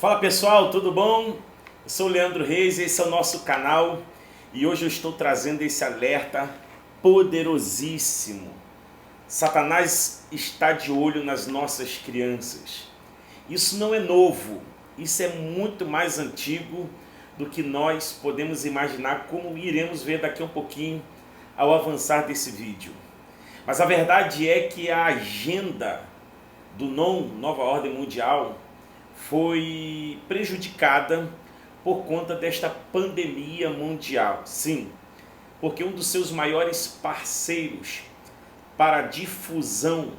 Fala pessoal, tudo bom? Eu sou o Leandro Reis, esse é o nosso canal e hoje eu estou trazendo esse alerta poderosíssimo. Satanás está de olho nas nossas crianças. Isso não é novo, isso é muito mais antigo do que nós podemos imaginar, como iremos ver daqui a um pouquinho ao avançar desse vídeo. Mas a verdade é que a agenda do Nova Ordem Mundial foi prejudicada por conta desta pandemia mundial. Sim, porque um dos seus maiores parceiros para a difusão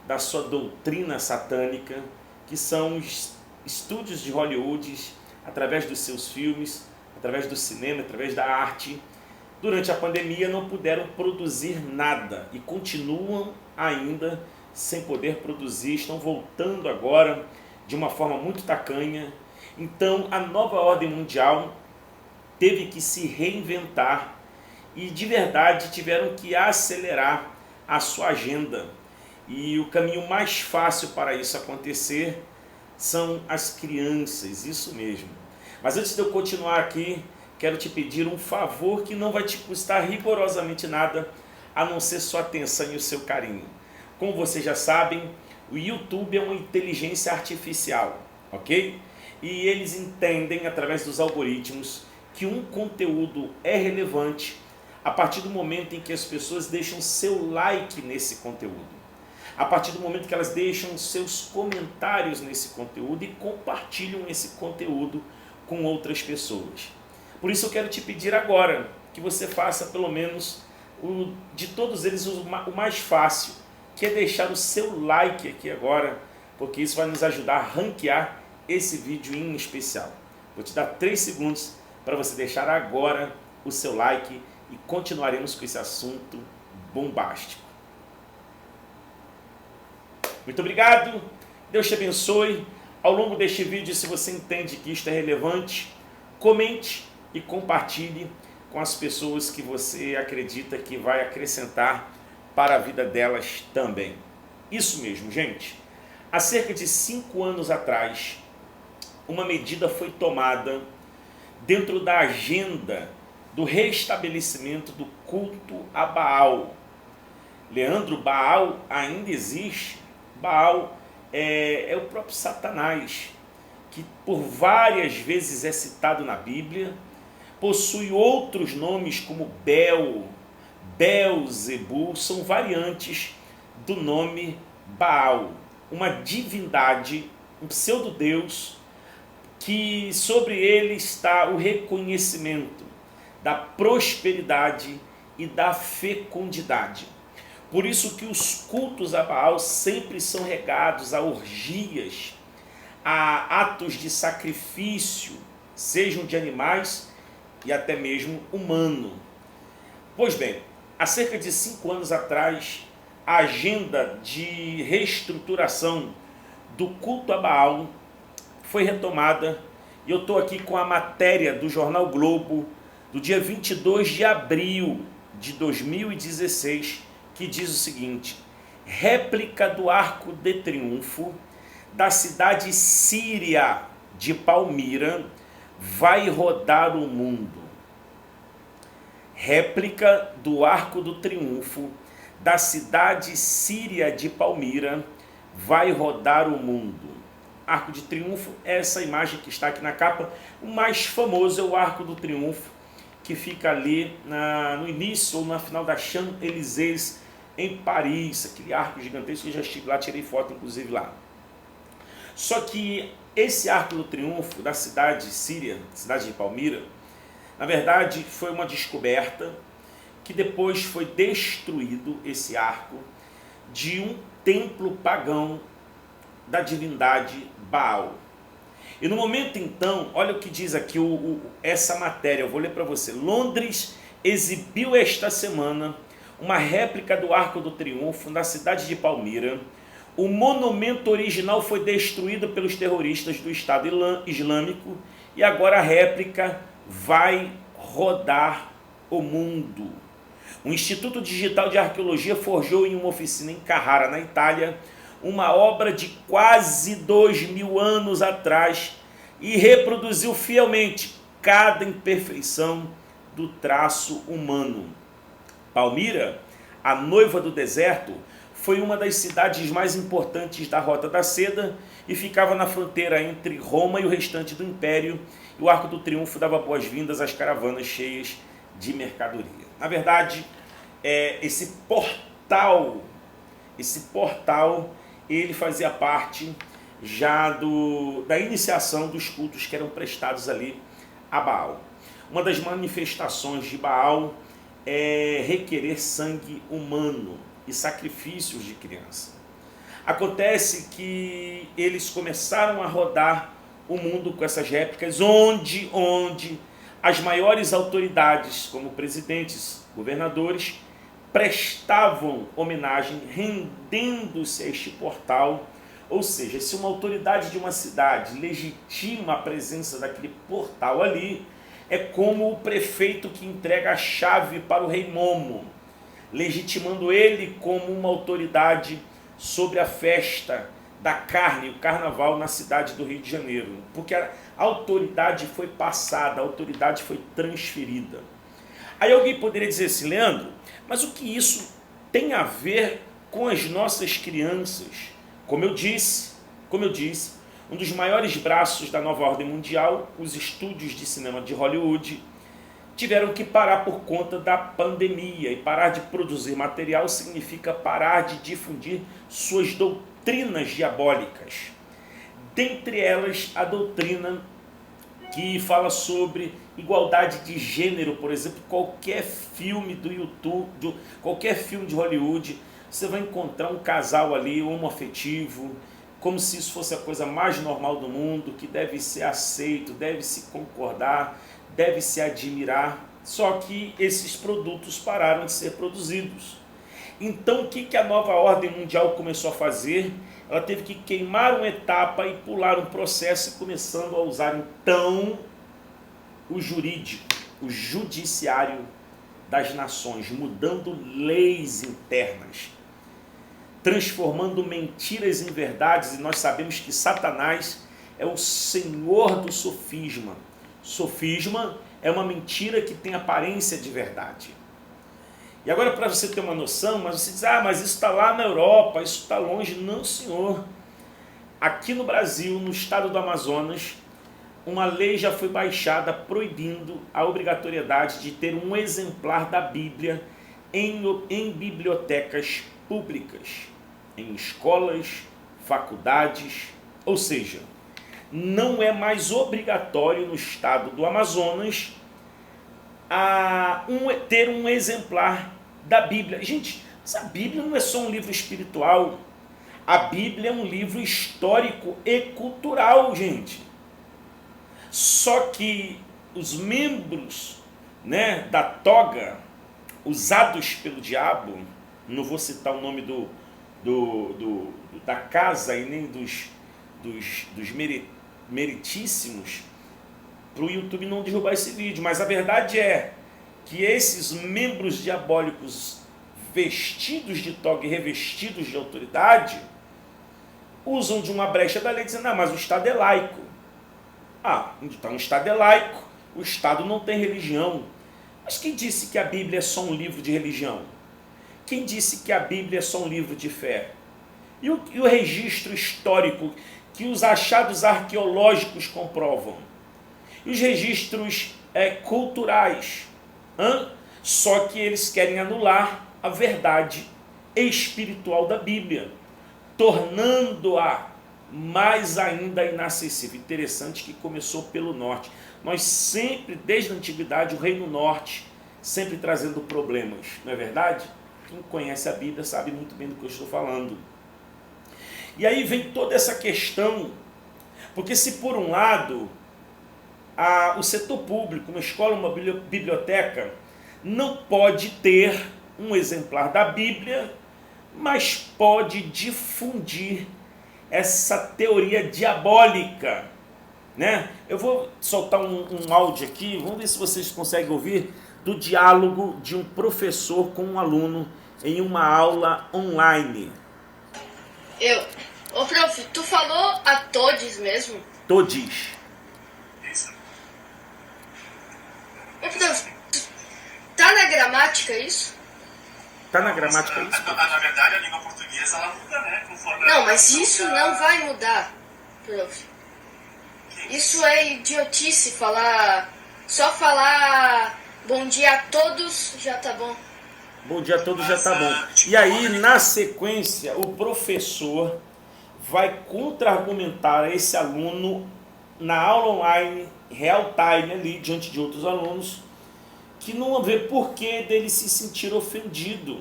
da sua doutrina satânica, que são os estúdios de Hollywood, através dos seus filmes, através do cinema, através da arte, durante a pandemia não puderam produzir nada e continuam ainda sem poder produzir, estão voltando agora de uma forma muito tacanha. Então a nova ordem mundial teve que se reinventar e de verdade tiveram que acelerar a sua agenda. E o caminho mais fácil para isso acontecer são as crianças, isso mesmo. Mas antes de eu continuar aqui, quero te pedir um favor que não vai te custar rigorosamente nada, a não ser sua atenção e o seu carinho. Como vocês já sabem, o YouTube é uma inteligência artificial, ok? E eles entendem, através dos algoritmos, que um conteúdo é relevante a partir do momento em que as pessoas deixam seu like nesse conteúdo. A partir do momento que elas deixam seus comentários nesse conteúdo e compartilham esse conteúdo com outras pessoas. Por isso eu quero te pedir agora que você faça pelo menos de todos eles o mais fácil, que é deixar o seu like aqui agora, porque isso vai nos ajudar a ranquear esse vídeo em especial. Vou te dar 3 segundos para você deixar agora o seu like e continuaremos com esse assunto bombástico. Muito obrigado, Deus te abençoe. Ao longo deste vídeo, se você entende que isto é relevante, comente e compartilhe com as pessoas que você acredita que vai acrescentar para a vida delas também. Isso mesmo, gente. Há cerca de 5 anos atrás, uma medida foi tomada dentro da agenda do restabelecimento do culto a Baal. Leandro, Baal ainda existe? Baal é o próprio Satanás, que por várias vezes é citado na Bíblia, possui outros nomes como Belzebu, são variantes do nome Baal, uma divindade, um pseudo-deus, que sobre ele está o reconhecimento da prosperidade e da fecundidade. Por isso que os cultos a Baal sempre são regados a orgias, a atos de sacrifício, sejam de animais e até mesmo humano. Pois bem, há cerca de 5 anos atrás, a agenda de reestruturação do culto a Baal foi retomada e eu estou aqui com a matéria do Jornal Globo do dia 22 de abril de 2016, que diz o seguinte: réplica do Arco de Triunfo da cidade síria de Palmira vai rodar o mundo. Réplica do Arco do Triunfo da cidade síria de Palmira vai rodar o mundo. Arco de Triunfo é essa imagem que está aqui na capa. O mais famoso é o Arco do Triunfo, que fica ali no início ou na final da Champs-Élysées, em Paris, aquele arco gigantesco, que eu já estive lá, tirei foto inclusive lá. Só que esse Arco do Triunfo da cidade síria, cidade de Palmira, na verdade foi uma descoberta que depois foi destruído esse arco de um templo pagão da divindade Baal. E no momento então, olha o que diz aqui essa matéria, eu vou ler para você. Londres exibiu esta semana uma réplica do Arco do Triunfo na cidade de Palmira. O monumento original foi destruído pelos terroristas do Estado Islâmico e agora a réplica vai rodar o mundo. O Instituto Digital de Arqueologia forjou em uma oficina em Carrara, na Itália, uma obra de quase 2000 anos atrás e reproduziu fielmente cada imperfeição do traço humano. Palmira, a noiva do deserto, foi uma das cidades mais importantes da Rota da Seda e ficava na fronteira entre Roma e o restante do Império, e o Arco do Triunfo dava boas-vindas às caravanas cheias de mercadoria. Na verdade, esse portal, ele fazia parte já da iniciação dos cultos que eram prestados ali a Baal. Uma das manifestações de Baal é requerer sangue humano e sacrifícios de criança. Acontece que eles começaram a rodar o mundo com essas réplicas, onde as maiores autoridades, como presidentes, governadores, prestavam homenagem, rendendo-se a este portal. Ou seja, se uma autoridade de uma cidade legitima a presença daquele portal ali, é como o prefeito que entrega a chave para o rei Momo, legitimando ele como uma autoridade sobre a festa da carne, o carnaval na cidade do Rio de Janeiro. Porque a autoridade foi passada, a autoridade foi transferida. Aí alguém poderia dizer assim, Leandro, mas o que isso tem a ver com as nossas crianças? Como eu disse, um dos maiores braços da nova ordem mundial, os estúdios de cinema de Hollywood, tiveram que parar por conta da pandemia. E parar de produzir material significa parar de difundir suas doutrinas diabólicas. Dentre elas, a doutrina que fala sobre igualdade de gênero, por exemplo. Qualquer filme do YouTube, qualquer filme de Hollywood, você vai encontrar um casal ali homoafetivo, como se isso fosse a coisa mais normal do mundo, que deve ser aceito, deve se concordar, deve se admirar. Só que esses produtos pararam de ser produzidos. Então o que a nova ordem mundial começou a fazer? Ela teve que queimar uma etapa e pular um processo, começando a usar então o jurídico, o judiciário das nações, mudando leis internas, transformando mentiras em verdades. E nós sabemos que Satanás é o senhor do sofisma. Sofisma é uma mentira que tem aparência de verdade. E agora, para você ter uma noção, mas você diz, mas isso está lá na Europa, isso está longe. Não, senhor. Aqui no Brasil, no estado do Amazonas, uma lei já foi baixada proibindo a obrigatoriedade de ter um exemplar da Bíblia em bibliotecas públicas, em escolas, faculdades. Ou seja, não é mais obrigatório no estado do Amazonas ter um exemplar da Bíblia. Gente, essa Bíblia não é só um livro espiritual. A Bíblia é um livro histórico e cultural, gente. Só que os membros, da toga usados pelo diabo, não vou citar o nome da casa e nem dos meritíssimos, para o YouTube não derrubar esse vídeo, mas a verdade é que esses membros diabólicos vestidos de toga e revestidos de autoridade usam de uma brecha da lei dizendo, mas o Estado é laico. Então o Estado é laico, o Estado não tem religião. Mas quem disse que a Bíblia é só um livro de religião? Quem disse que a Bíblia é só um livro de fé? E o registro histórico que os achados arqueológicos comprovam? E os registros culturais? Só que eles querem anular a verdade espiritual da Bíblia, tornando-a mais ainda inacessível. Interessante que começou pelo norte. Nós sempre, desde a antiguidade, o Reino Norte, sempre trazendo problemas, não é verdade? Quem conhece a Bíblia sabe muito bem do que eu estou falando. E aí vem toda essa questão, porque se por um lado o setor público, uma escola, uma biblioteca, não pode ter um exemplar da Bíblia, mas pode difundir essa teoria diabólica, Eu vou soltar um áudio aqui, vamos ver se vocês conseguem ouvir, do diálogo de um professor com um aluno em uma aula online. Ô prof, tu falou a todes mesmo? Todes. Tá na gramática isso? Tá na gramática isso? Na verdade, a língua portuguesa ela muda, né? Conforme Não, mas isso não vai mudar, prof. Isso é idiotice falar. Só falar bom dia a todos já tá bom. Bom dia a todos já tá bom. E aí, na sequência, o professor vai contra-argumentar a esse aluno na aula online, real time ali, diante de outros alunos, que não vê porquê dele se sentir ofendido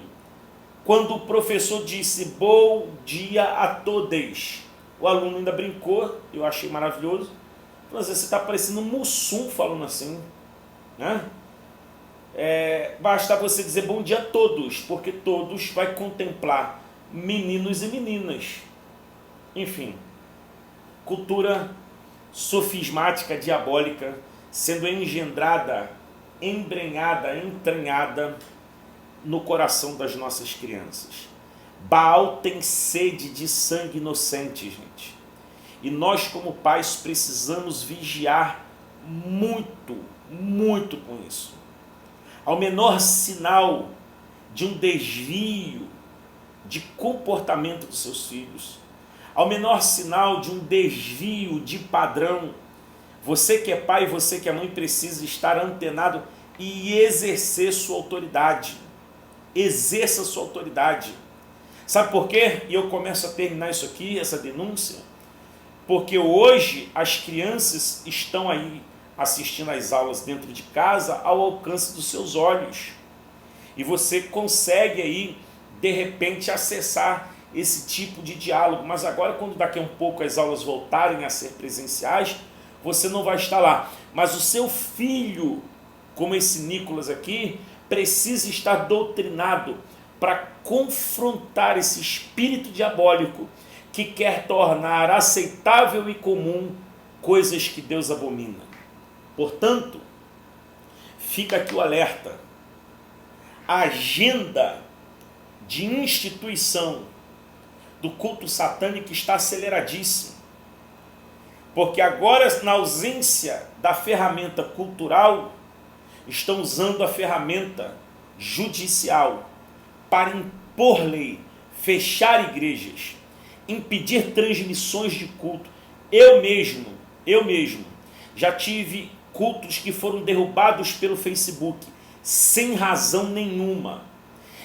quando o professor disse bom dia a todos. O aluno ainda brincou, eu achei maravilhoso. Falou assim, você está parecendo um Mussum falando assim, né? Basta você dizer bom dia a todos, porque todos vai contemplar meninos e meninas. Enfim, cultura sofismática, diabólica, sendo engendrada, embrenhada, entranhada no coração das nossas crianças. Baal tem sede de sangue inocente, gente. E nós, como pais, precisamos vigiar muito, muito com isso. Ao menor sinal de um desvio de comportamento dos seus filhos, ao menor sinal de um desvio de padrão, você que é pai, você que é mãe, precisa estar antenado e exercer sua autoridade. Exerça sua autoridade. Sabe por quê? E eu começo a terminar isso aqui, essa denúncia, porque hoje as crianças estão aí assistindo às aulas dentro de casa ao alcance dos seus olhos. E você consegue aí, de repente, acessar esse tipo de diálogo. Mas agora, quando daqui a um pouco as aulas voltarem a ser presenciais, você não vai estar lá. Mas o seu filho, como esse Nicolas aqui, precisa estar doutrinado para confrontar esse espírito diabólico que quer tornar aceitável e comum coisas que Deus abomina. Portanto, fica aqui o alerta. A agenda de instituição do culto satânico está aceleradíssima. Porque agora, na ausência da ferramenta cultural, estão usando a ferramenta judicial para impor lei, fechar igrejas, impedir transmissões de culto. Eu mesmo, já tive cultos que foram derrubados pelo Facebook, sem razão nenhuma.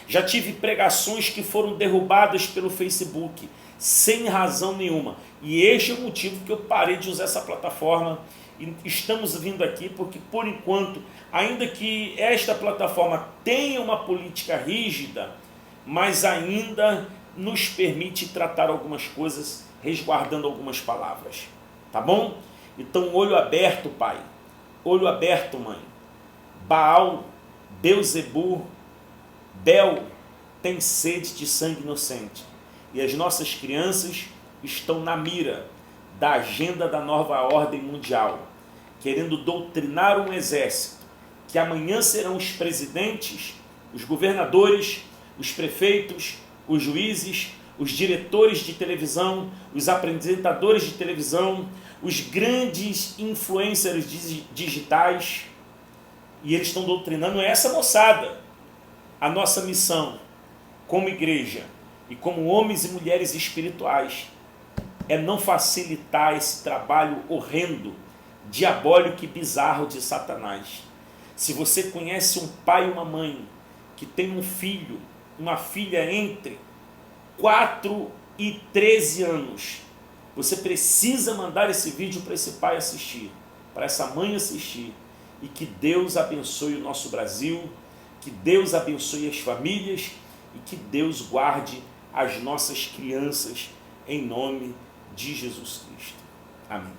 Já tive pregações que foram derrubadas pelo Facebook, sem razão nenhuma. E este é o motivo que eu parei de usar essa plataforma. E estamos vindo aqui porque, por enquanto, ainda que esta plataforma tenha uma política rígida, mas ainda nos permite tratar algumas coisas, resguardando algumas palavras. Tá bom? Então, olho aberto, pai. Olho aberto, mãe. Baal, Beuzebu, Bel tem sede de sangue inocente. E as nossas crianças estão na mira da agenda da nova ordem mundial, querendo doutrinar um exército, que amanhã serão os presidentes, os governadores, os prefeitos, os juízes, os diretores de televisão, os apresentadores de televisão, os grandes influencers digitais, e eles estão doutrinando essa moçada. A nossa missão, como igreja e como homens e mulheres espirituais, é não facilitar esse trabalho horrendo, diabólico e bizarro de Satanás. Se você conhece um pai e uma mãe que tem um filho, uma filha entre 4 e 13 anos, você precisa mandar esse vídeo para esse pai assistir, para essa mãe assistir, e que Deus abençoe o nosso Brasil, que Deus abençoe as famílias e que Deus guarde as nossas crianças em nome de Jesus Cristo. Amém.